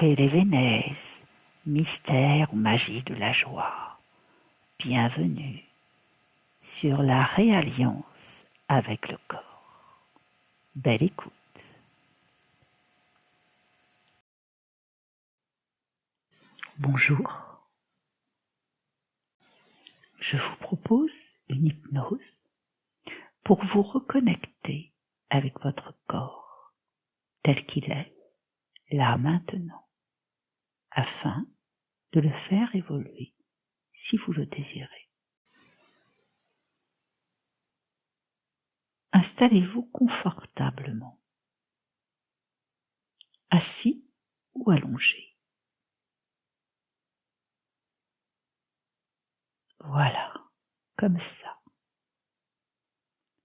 Fée les Vénèses, mystère ou magie de la joie, bienvenue sur la réalliance avec le corps. Belle écoute. Bonjour. Je vous propose une hypnose pour vous reconnecter avec votre corps tel qu'il est, là maintenant, afin de le faire évoluer si vous le désirez. Installez-vous confortablement, assis ou allongé. Voilà, comme ça.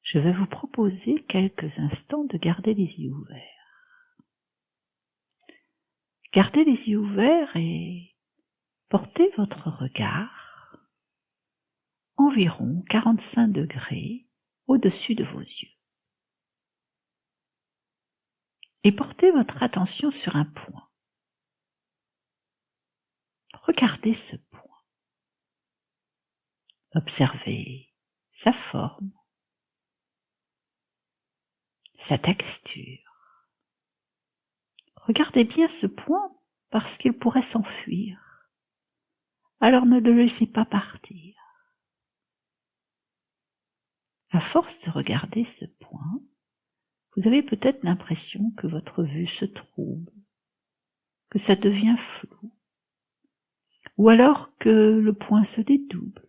Je vais vous proposer quelques instants de garder les yeux ouverts. Gardez les yeux ouverts et portez votre regard environ 45 degrés au-dessus de vos yeux. Et portez votre attention sur un point. Regardez ce point. Observez sa forme, sa texture. Regardez bien ce point parce qu'il pourrait s'enfuir. Alors ne le laissez pas partir. À force de regarder ce point, vous avez peut-être l'impression que votre vue se trouble, que ça devient flou, ou alors que le point se dédouble.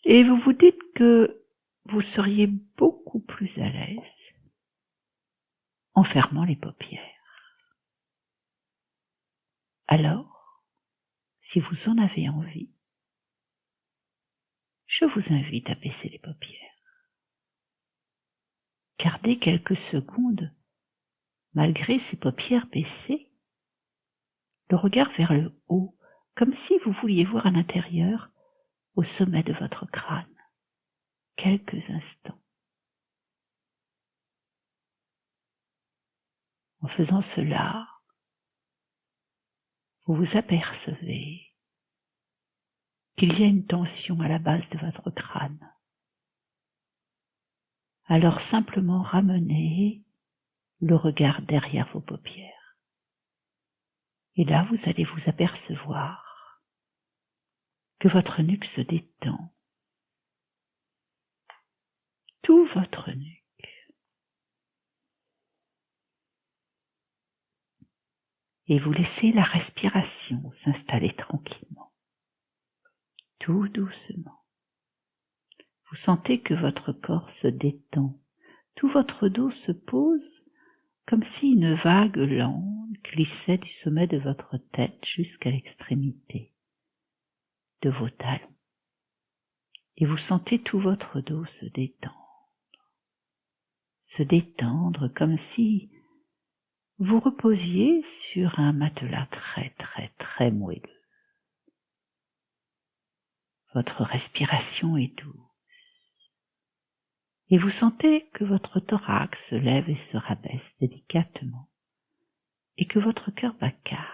Et vous vous dites que vous seriez beaucoup plus à l'aise en fermant les paupières. Alors, si vous en avez envie, je vous invite à baisser les paupières. Gardez quelques secondes, malgré ces paupières baissées, le regard vers le haut, comme si vous vouliez voir à l'intérieur, au sommet de votre crâne. Quelques instants. En faisant cela, vous vous apercevez qu'il y a une tension à la base de votre crâne. Alors simplement ramenez le regard derrière vos paupières. Et là, vous allez vous apercevoir que votre nuque se détend. Tout votre nuque. Et vous laissez la respiration s'installer tranquillement, tout doucement. Vous sentez que votre corps se détend, tout votre dos se pose comme si une vague lente glissait du sommet de votre tête jusqu'à l'extrémité de vos talons. Et vous sentez tout votre dos se détendre comme si vous reposiez sur un matelas très moelleux. Votre respiration est douce. Et vous sentez que votre thorax se lève et se rabaisse délicatement, et que votre cœur bat calme.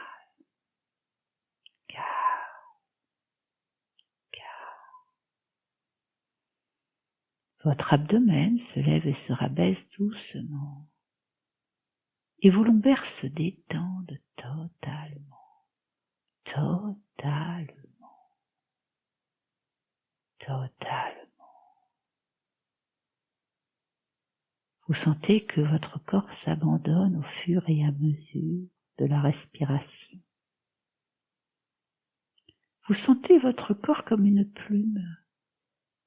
Votre abdomen se lève et se rabaisse doucement, et vos lombaires se détendent totalement. Vous sentez que votre corps s'abandonne au fur et à mesure de la respiration. Vous sentez votre corps comme une plume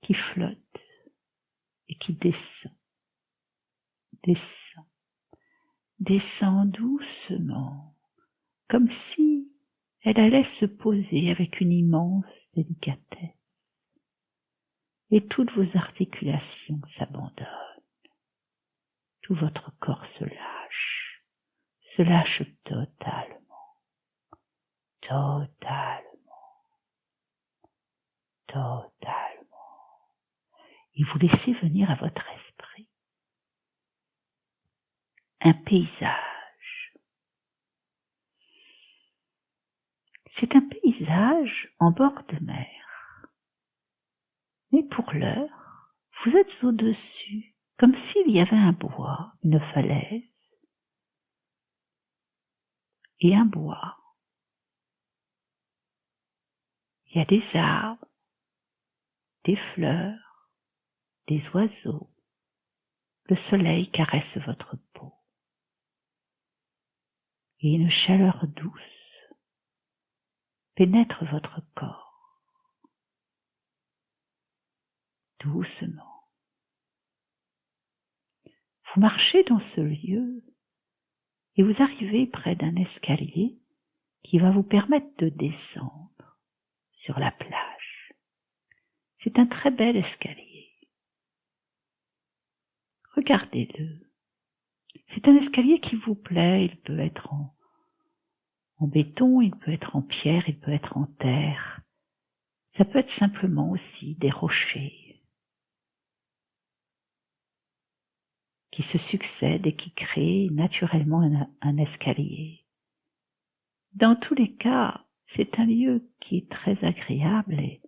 qui flotte et qui descend doucement, comme si elle allait se poser avec une immense délicatesse. Et toutes vos articulations s'abandonnent. Tout votre corps se lâche totalement. Et vous laissez venir à votre esprit un paysage. C'est un paysage en bord de mer. Mais pour l'heure, vous êtes au-dessus, comme s'il y avait un bois, une falaise, et un bois. Il y a des arbres, des fleurs, des oiseaux. Le soleil caresse votre peau. Et une chaleur douce pénètre votre corps. Doucement. Vous marchez dans ce lieu et vous arrivez près d'un escalier qui va vous permettre de descendre sur la plage. C'est un très bel escalier. Regardez-le. C'est un escalier qui vous plaît. Il peut être en béton, il peut être en pierre, il peut être en terre. Ça peut être simplement aussi des rochers qui se succèdent et qui créent naturellement un escalier. Dans tous les cas, c'est un lieu qui est très agréable et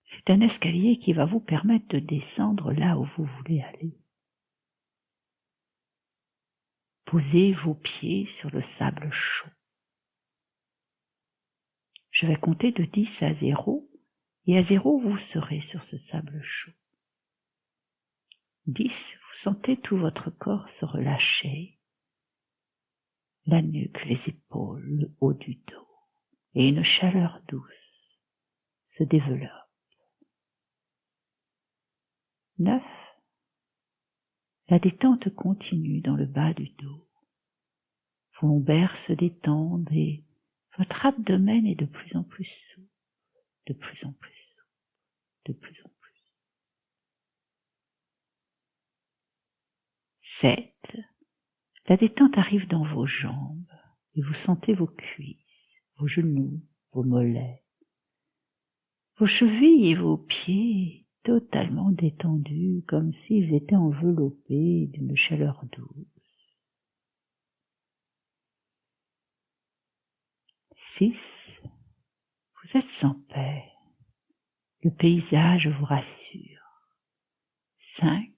c'est un escalier qui va vous permettre de descendre là où vous voulez aller. Posez vos pieds sur le sable chaud. Je vais compter de 10 à 0 et à 0 vous serez sur ce sable chaud. 10, vous sentez tout votre corps se relâcher, la nuque, les épaules, le haut du dos, et une chaleur douce se développe. 9, la détente continue dans le bas du dos. Vos lombaires se détendent et votre abdomen est de plus en plus souple, de plus en plus souple, de plus en plus. 7, la détente arrive dans vos jambes et vous sentez vos cuisses, vos genoux, vos mollets, vos chevilles et vos pieds totalement détendus comme s'ils étaient enveloppés d'une chaleur douce. 6, vous êtes sans paix. Le paysage vous rassure. 5,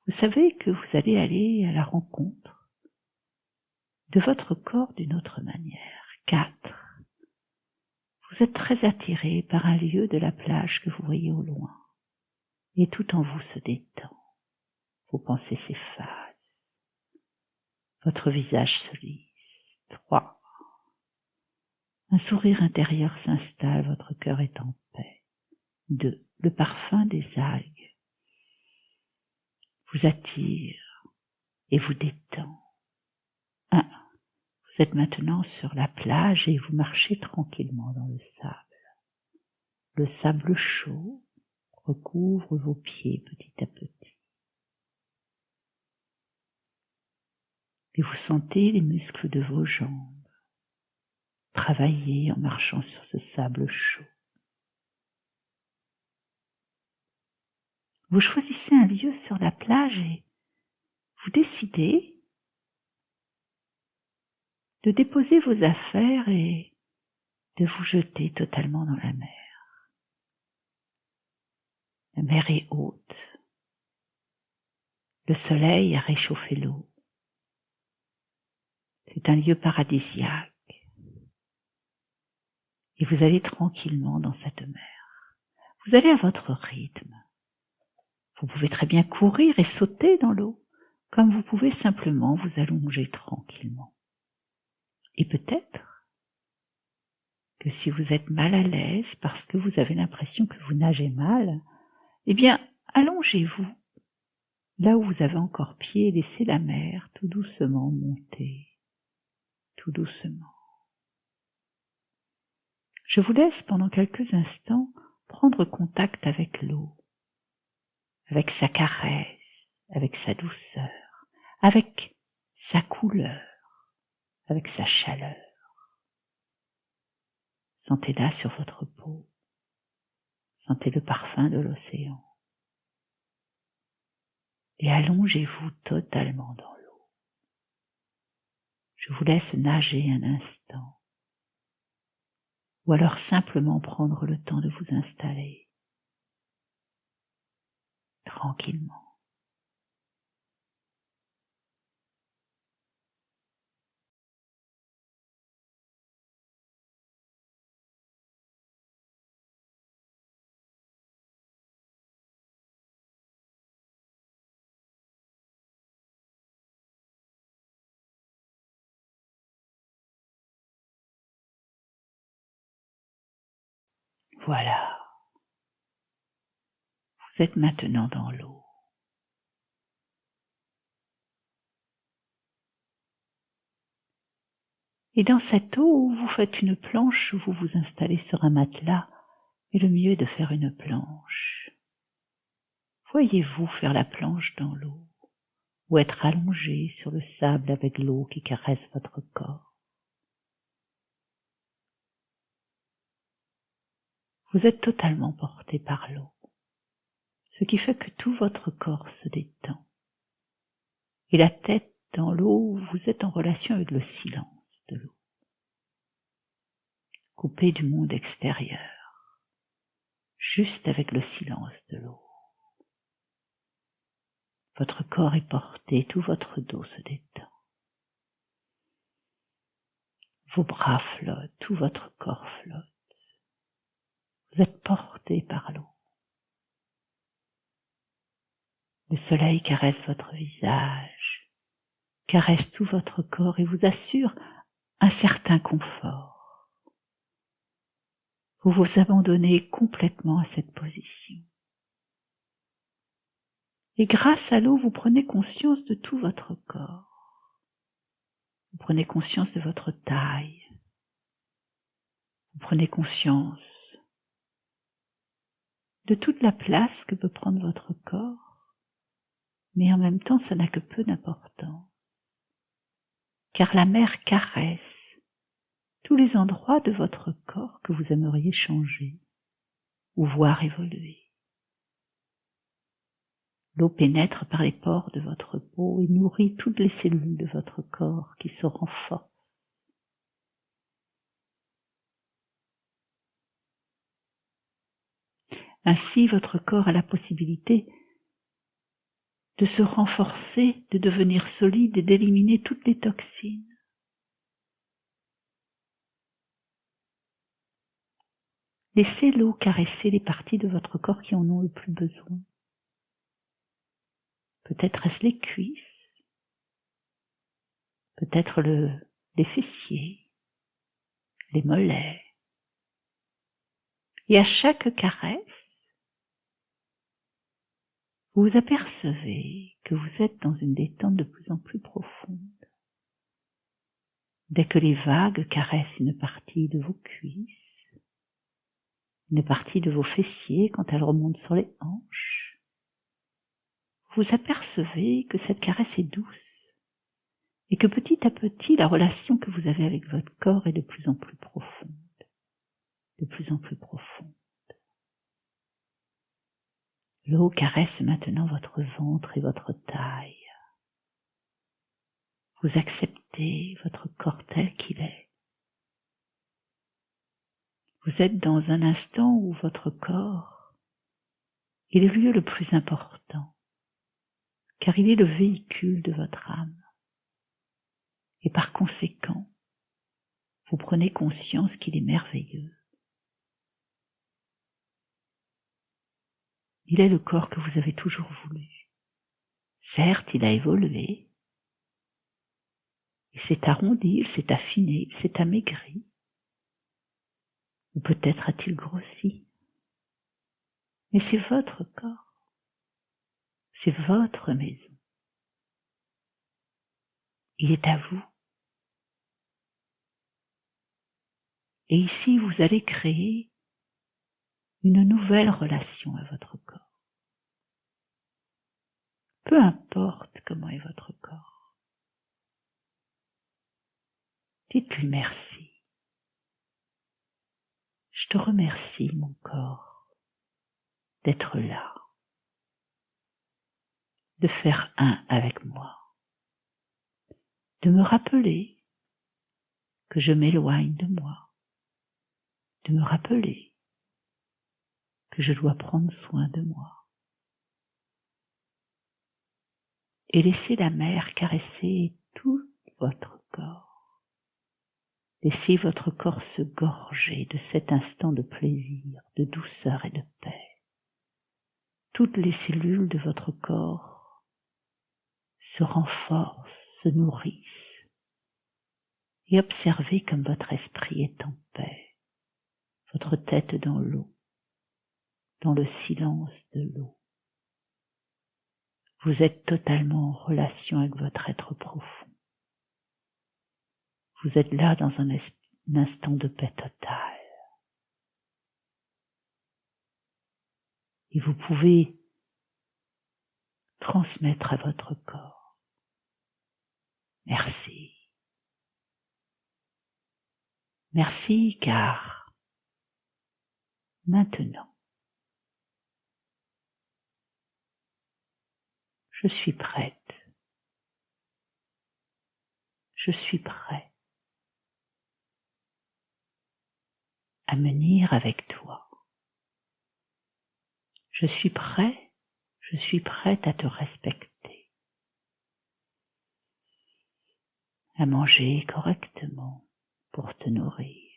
vous savez que vous allez aller à la rencontre de votre corps d'une autre manière. 4, vous êtes très attiré par un lieu de la plage que vous voyez au loin, et tout en vous se détend. Vos pensées s'effacent. Votre visage se lisse. 3, un sourire intérieur s'installe, votre cœur est en paix. 2, le parfum des algues vous attire et vous détend. 1, vous êtes maintenant sur la plage et vous marchez tranquillement dans le sable. Le sable chaud recouvre vos pieds petit à petit. Et vous sentez les muscles de vos jambes travailler en marchant sur ce sable chaud. Vous choisissez un lieu sur la plage et vous décidez de déposer vos affaires et de vous jeter totalement dans la mer. La mer est haute. Le soleil a réchauffé l'eau. C'est un lieu paradisiaque. Et vous allez tranquillement dans cette mer. Vous allez à votre rythme. Vous pouvez très bien courir et sauter dans l'eau, comme vous pouvez simplement vous allonger tranquillement. Et peut-être que si vous êtes mal à l'aise parce que vous avez l'impression que vous nagez mal, eh bien, allongez-vous là où vous avez encore pied et laissez la mer tout doucement monter, tout doucement. Je vous laisse pendant quelques instants prendre contact avec l'eau, avec sa caresse, avec sa douceur, avec sa couleur, avec sa chaleur. Sentez-la sur votre peau, sentez le parfum de l'océan. et allongez-vous totalement dans l'eau. Je vous laisse nager un instant, ou alors simplement prendre le temps de vous installer tranquillement. Voilà, vous êtes maintenant dans l'eau. Et dans cette eau, vous faites une planche, vous vous installez sur un matelas, et le mieux est de faire une planche. Voyez-vous faire la planche dans l'eau, ou être allongé sur le sable avec l'eau qui caresse votre corps. Vous êtes totalement porté par l'eau, ce qui fait que tout votre corps se détend. Et la tête dans l'eau, vous êtes en relation avec le silence de l'eau, coupé du monde extérieur, juste avec le silence de l'eau. Votre corps est porté, tout votre dos se détend. Vos bras flottent, tout votre corps flotte. Vous êtes porté par l'eau. Le soleil caresse votre visage, caresse tout votre corps et vous assure un certain confort. Vous vous abandonnez complètement à cette position. Et grâce à l'eau, vous prenez conscience de tout votre corps. Vous prenez conscience de votre taille. Vous prenez conscience de toute la place que peut prendre votre corps, mais en même temps, ça n'a que peu d'importance. Car la mer caresse tous les endroits de votre corps que vous aimeriez changer ou voir évoluer. L'eau pénètre par les pores de votre peau et nourrit toutes les cellules de votre corps qui se renforcent. Ainsi, votre corps a la possibilité de se renforcer, de devenir solide et d'éliminer toutes les toxines. Laissez l'eau caresser les parties de votre corps qui en ont le plus besoin. Peut-être est-ce les cuisses, peut-être les fessiers, les mollets. Et à chaque caresse, vous vous apercevez que vous êtes dans une détente de plus en plus profonde. Dès que les vagues caressent une partie de vos cuisses, une partie de vos fessiers quand elles remontent sur les hanches, vous apercevez que cette caresse est douce et que petit à petit la relation que vous avez avec votre corps est de plus en plus profonde, de plus en plus profonde. L'eau caresse maintenant votre ventre et votre taille. Vous acceptez votre corps tel qu'il est. Vous êtes dans un instant où votre corps est le lieu le plus important, car il est le véhicule de votre âme. Et par conséquent, vous prenez conscience qu'il est merveilleux. Il est le corps que vous avez toujours voulu. Certes, il a évolué, il s'est arrondi, il s'est affiné, il s'est amaigri, ou peut-être a-t-il grossi. Mais c'est votre corps, c'est votre maison. Il est à vous. Et ici, vous allez créer une nouvelle relation à votre corps. Peu importe comment est votre corps. Dites-lui merci. Je te remercie, mon corps, d'être là. de faire un avec moi, de me rappeler que je m'éloigne de moi, de me rappeler que je dois prendre soin de moi, et laisser la mer caresser tout votre corps. Laissez votre corps se gorger de cet instant de plaisir, de douceur et de paix. Toutes les cellules de votre corps se renforcent, se nourrissent, et observez comme votre esprit est en paix, votre tête dans l'eau, dans le silence de l'eau. Vous êtes totalement en relation avec votre être profond. Vous êtes là dans un instant de paix totale. Et vous pouvez transmettre à votre corps. Merci. Merci car maintenant, je suis prête. Je suis prêt à venir avec toi. Je suis prête à te respecter, à manger correctement pour te nourrir,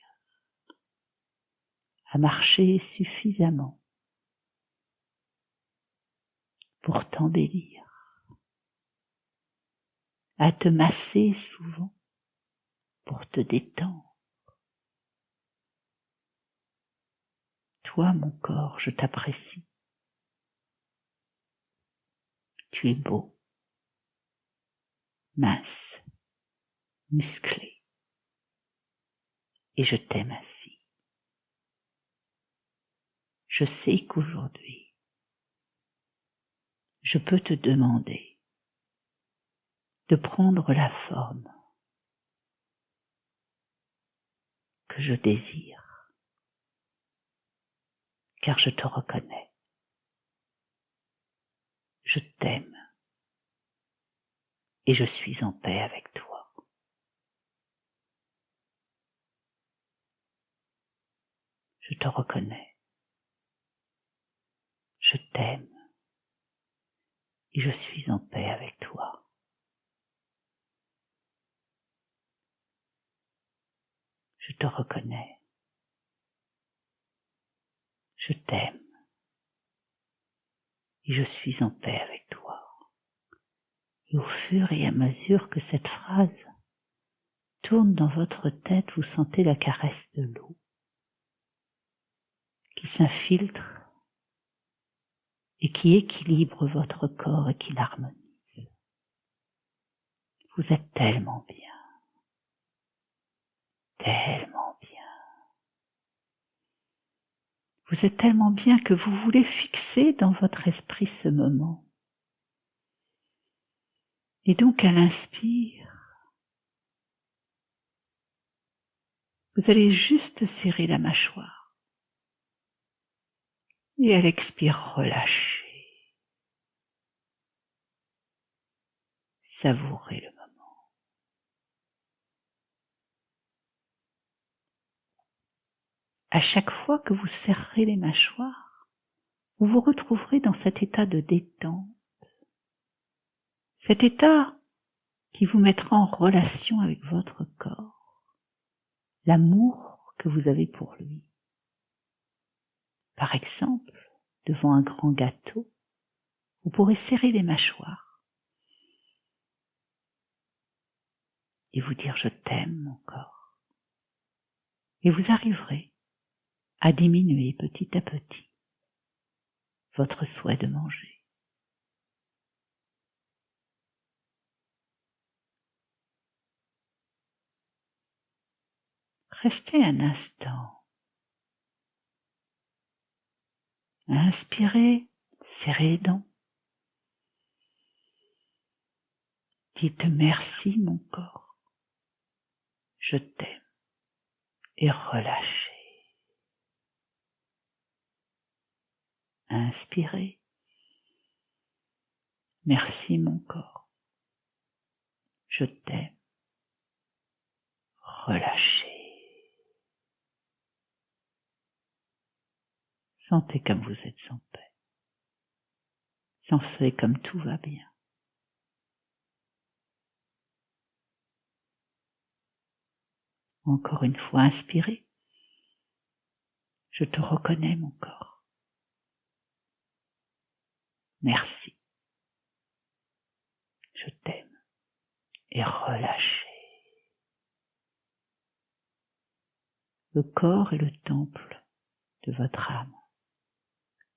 à marcher suffisamment pour t'embellir, à te masser souvent pour te détendre. Toi, mon corps, je t'apprécie. Tu es beau, mince, musclé, et je t'aime ainsi. Je sais qu'aujourd'hui, je peux te demander de prendre la forme que je désire, car je te reconnais. Je t'aime et je suis en paix avec toi. Je te reconnais. Je t'aime et je suis en paix avec toi. Je te reconnais. Je t'aime et je suis en paix avec toi. Et au fur et à mesure que cette phrase tourne dans votre tête, vous sentez la caresse de l'eau qui s'infiltre et qui équilibre votre corps et qui l'harmonise. Vous êtes tellement bien, tellement bien. Vous êtes tellement bien que vous voulez fixer dans votre esprit ce moment. Et donc à l'inspire, vous allez juste serrer la mâchoire. Et à l'expire, relâchez. Savourez le moment. À chaque fois que vous serrerez les mâchoires, vous vous retrouverez dans cet état de détente. Cet état qui vous mettra en relation avec votre corps, l'amour que vous avez pour lui. Par exemple, devant un grand gâteau, vous pourrez serrer les mâchoires et vous dire je t'aime mon corps. Et vous arriverez à diminuer petit à petit votre souhait de manger. Restez un instant. Inspirez, serrez les dents. Dites merci mon corps. Je t'aime. Et relâchez. Inspirez. Merci mon corps. Je t'aime. Relâchez. Sentez comme vous êtes en paix. Sentez comme tout va bien. Encore une fois, inspirez. Je te reconnais mon corps. Merci. Je t'aime. Et relâchez. Le corps est le temple de votre âme.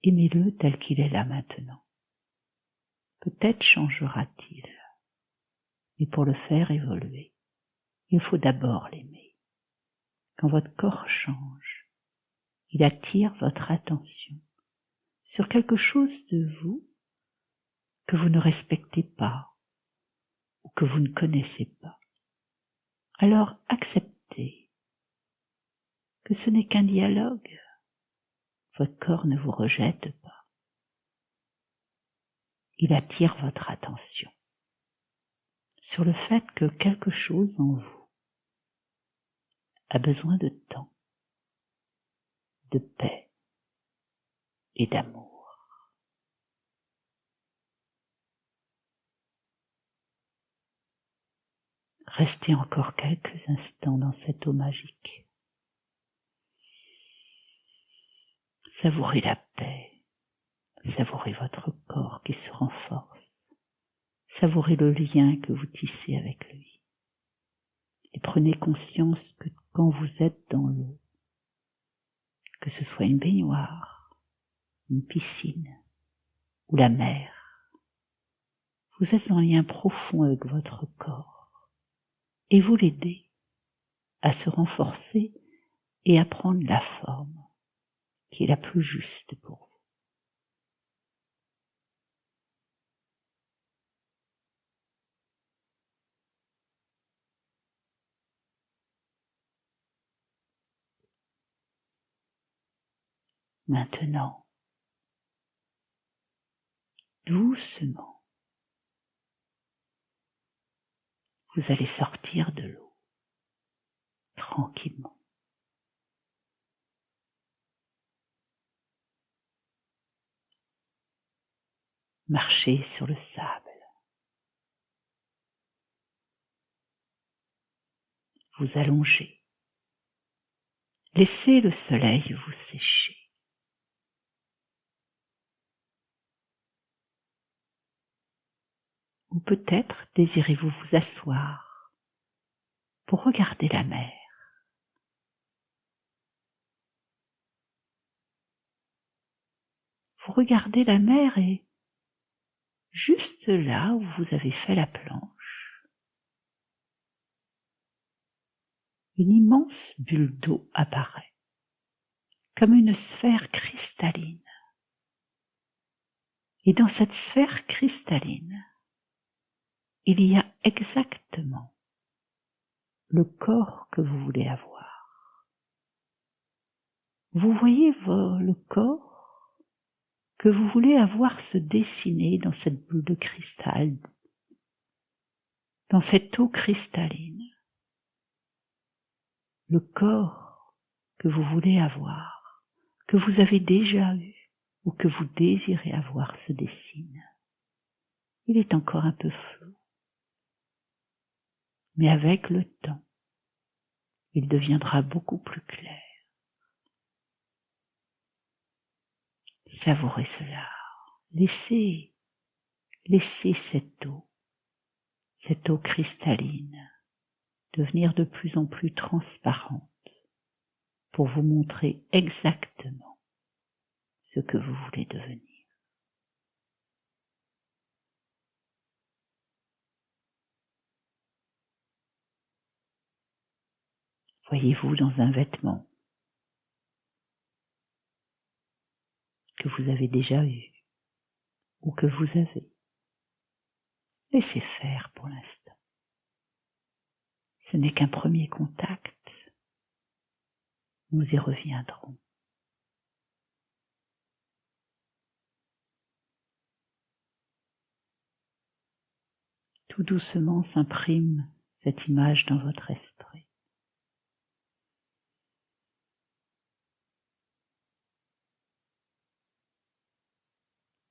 Aimez-le tel qu'il est là maintenant. Peut-être changera-t-il, mais pour le faire évoluer, il faut d'abord l'aimer. Quand votre corps change, il attire votre attention sur quelque chose de vous que vous ne respectez pas ou que vous ne connaissez pas. Alors acceptez que ce n'est qu'un dialogue. Votre corps ne vous rejette pas. Il attire votre attention sur le fait que quelque chose en vous a besoin de temps, de paix et d'amour. Restez encore quelques instants dans cette eau magique. Savourez la paix, savourez votre corps qui se renforce, savourez le lien que vous tissez avec lui. Et prenez conscience que quand vous êtes dans l'eau, que ce soit une baignoire, une piscine ou la mer, vous êtes en lien profond avec votre corps et vous l'aidez à se renforcer et à prendre la forme qui est la plus juste pour vous. Maintenant, doucement, vous allez sortir de l'eau, tranquillement. Marchez sur le sable. Vous allongez. Laissez le soleil vous sécher. Ou peut-être désirez-vous vous asseoir pour regarder la mer. Vous regardez la mer et juste là où vous avez fait la planche, une immense bulle d'eau apparaît, comme une sphère cristalline. Et dans cette sphère cristalline, il y a exactement le corps que vous voulez avoir. Vous voyez le corps que vous voulez avoir se dessiner dans cette boule de cristal, dans cette eau cristalline. Le corps que vous voulez avoir, que vous avez déjà eu ou que vous désirez avoir se dessine. Il est encore un peu flou, mais avec le temps, il deviendra beaucoup plus clair. Savourez cela. Laissez cette eau cristalline, devenir de plus en plus transparente pour vous montrer exactement ce que vous voulez devenir. Voyez-vous dans un vêtement que vous avez déjà eu ou que vous avez. Laissez faire pour l'instant. Ce n'est qu'un premier contact. Nous y reviendrons. Tout doucement s'imprime cette image dans votre esprit.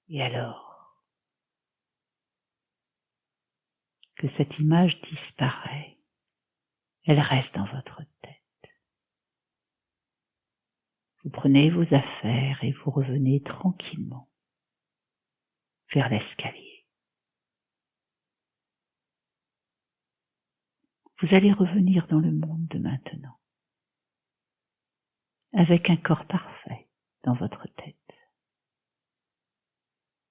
Et alors que cette image disparaît, elle reste dans votre tête. Vous prenez vos affaires et vous revenez tranquillement vers l'escalier. Vous allez revenir dans le monde de maintenant, avec un corps parfait dans votre tête.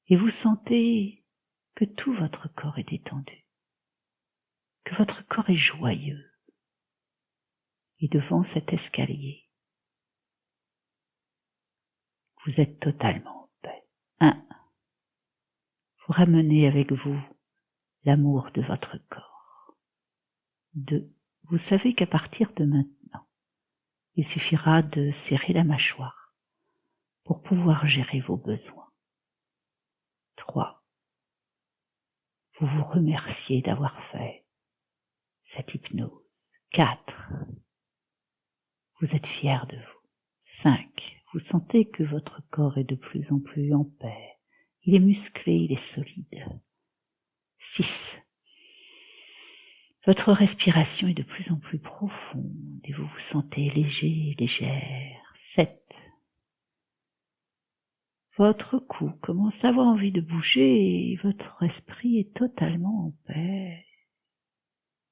Et vous sentez que tout votre corps est détendu, que votre corps est joyeux. Et devant cet escalier, vous êtes totalement en paix. 1. Vous ramenez avec vous l'amour de votre corps. 2. Vous savez qu'à partir de maintenant, il suffira de serrer la mâchoire pour pouvoir gérer vos besoins. 3. Vous vous remerciez d'avoir fait cette hypnose. 4. Vous êtes fier de vous. 5. Vous sentez que votre corps est de plus en plus en paix. Il est musclé, il est solide. 6. Votre respiration est de plus en plus profonde et vous vous sentez léger, légère. 7. Votre cou commence à avoir envie de bouger et votre esprit est totalement en paix.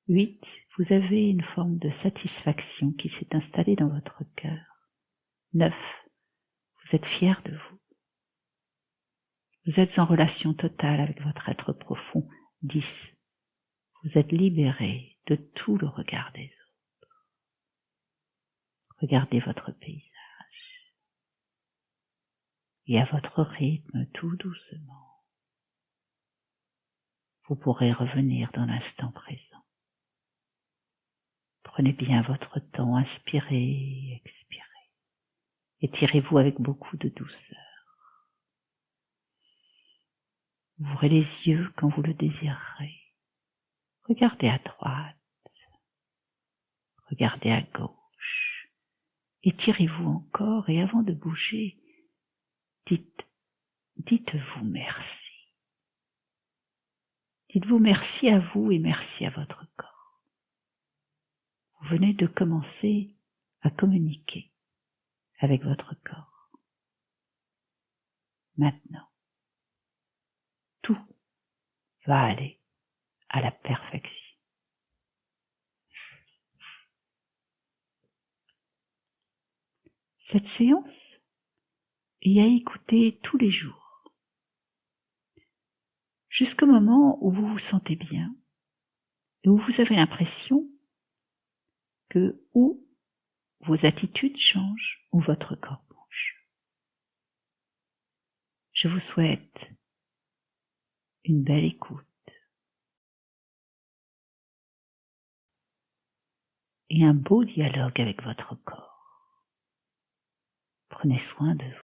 8. Vous avez une forme de satisfaction qui s'est installée dans votre cœur. 9. Vous êtes fier de vous. Vous êtes en relation totale avec votre être profond. 10. Vous êtes libéré de tout le regard des autres. Regardez votre paysage. Et à votre rythme, tout doucement, vous pourrez revenir dans l'instant présent. Prenez bien votre temps, inspirez, expirez. Étirez-vous avec beaucoup de douceur. Ouvrez les yeux quand vous le désirerez. Regardez à droite. Regardez à gauche. Étirez-vous encore et avant de bouger, dites-vous merci. Dites-vous merci à vous et merci à votre corps. Vous venez de commencer à communiquer avec votre corps. Maintenant, tout va aller à la perfection. Cette séance est à écouter tous les jours, jusqu'au moment où vous vous sentez bien et où vous avez l'impression que ou vos attitudes changent ou votre corps bouge. Je vous souhaite une belle écoute et un beau dialogue avec votre corps. Prenez soin de vous.